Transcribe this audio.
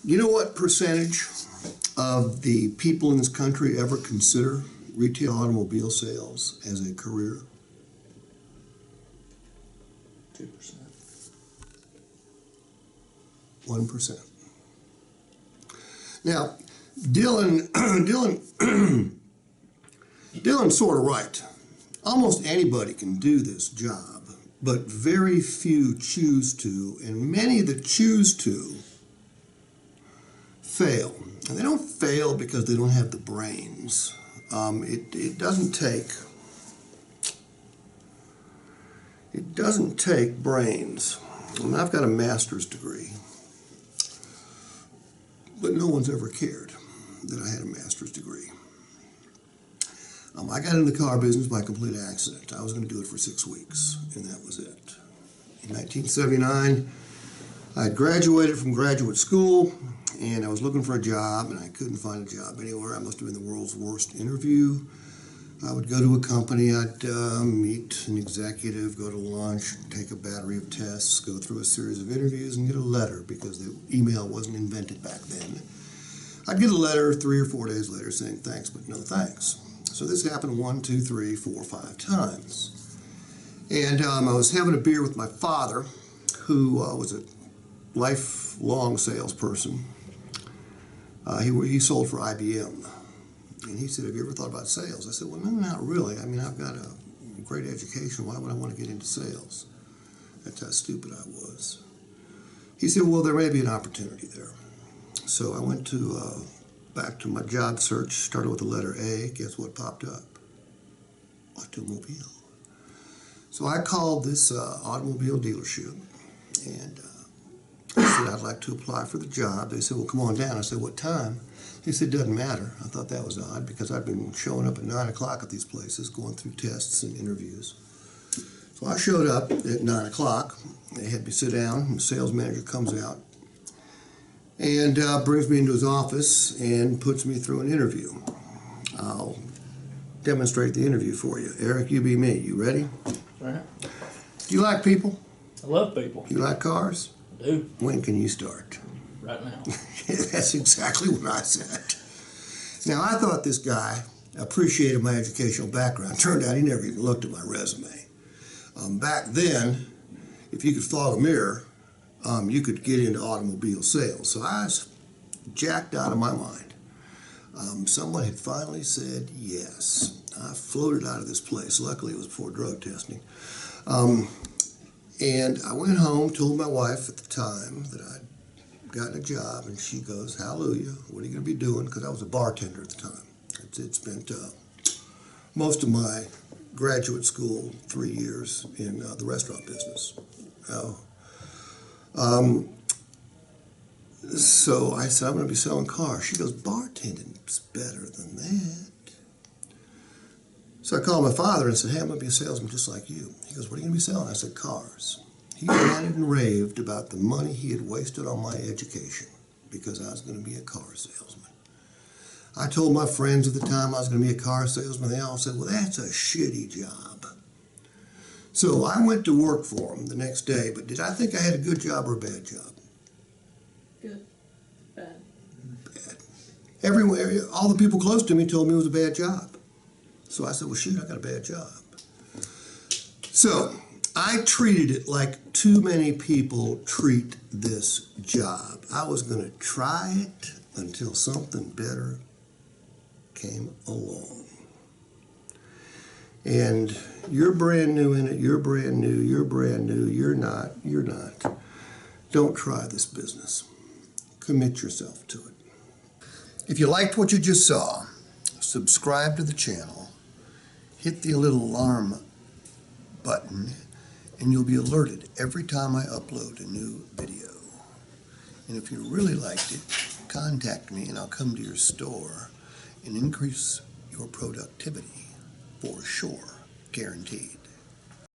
You know what percentage of the people in this country ever consider retail automobile sales as a career? 2%. 1%. Now, Dylan's sort of right. Almost anybody can do this job, but very few choose to, and many that choose to fail. And they don't fail because they don't have the brains. It doesn't take brains. I mean, I've got a master's degree, but no one's ever cared that I had a master's degree. I got into the car business by complete accident. I was going to do it for 6 weeks, and that was it. In 1979, I had graduated from graduate school, and I was looking for a job, and I couldn't find a job anywhere. I must have been the world's worst interview. I would go to a company, I'd meet an executive, go to lunch, take a battery of tests, go through a series of interviews, and get a letter, because the email wasn't invented back then. I'd get a letter 3 or 4 days later saying thanks, but no thanks. So this happened 1, 2, 3, 4, 5 times. And I was having a beer with my father, who was a lifelong salesperson. He sold for IBM. And he said, have you ever thought about sales? I said, well, no, not really. I mean, I've got a great education. Why would I want to get into sales? That's how stupid I was. He said, well, there may be an opportunity there. So I went back to my job search, started with the letter A. Guess what popped up? Automobile. So I called this automobile dealership, and I said, I'd like to apply for the job. They said, well, come on down. I said, what time? They said, doesn't matter. I thought that was odd, because I'd been showing up at 9 o'clock at these places, going through tests and interviews. So I showed up at 9 o'clock. They had me sit down, and the sales manager comes out and brings me into his office and puts me through an interview. I'll demonstrate the interview for you. Eric, you be me. You ready? Right. Do you like people? I love people. Do you like cars? I do. When can you start? Right now. That's exactly what I said. Now, I thought this guy appreciated my educational background. Turned out he never even looked at my resume. Back then, if you could fog a mirror, you could get into automobile sales. So I was jacked out of my mind. Someone had finally said yes. I floated out of this place. Luckily, it was before drug testing. And I went home, told my wife at the time that I'd gotten a job, and she goes, hallelujah, what are you going to be doing? Because I was a bartender at the time. I'd spent most of my graduate school, 3 years, in the restaurant business. So I said, I'm going to be selling cars. She goes, bartending's better than that. So I called my father and said, hey, I'm going to be a salesman just like you. He goes, what are you going to be selling? I said, cars. He ranted and raved about the money he had wasted on my education because I was going to be a car salesman. I told my friends at the time I was going to be a car salesman. They all said, well, that's a shitty job. So I went to work for him the next day, but did I think I had a good job or a bad job? Good. Bad. Bad. Everywhere, all the people close to me told me it was a bad job. So I said, well, shoot, I got a bad job. So I treated it like too many people treat this job. I was going to try it until something better came along. And you're brand new in it, you're brand new, you're brand new, you're not. Don't try this business. Commit yourself to it. If you liked what you just saw, subscribe to the channel, hit the little alarm button, and you'll be alerted every time I upload a new video. And if you really liked it, contact me and I'll come to your store and increase your productivity for sure, guaranteed.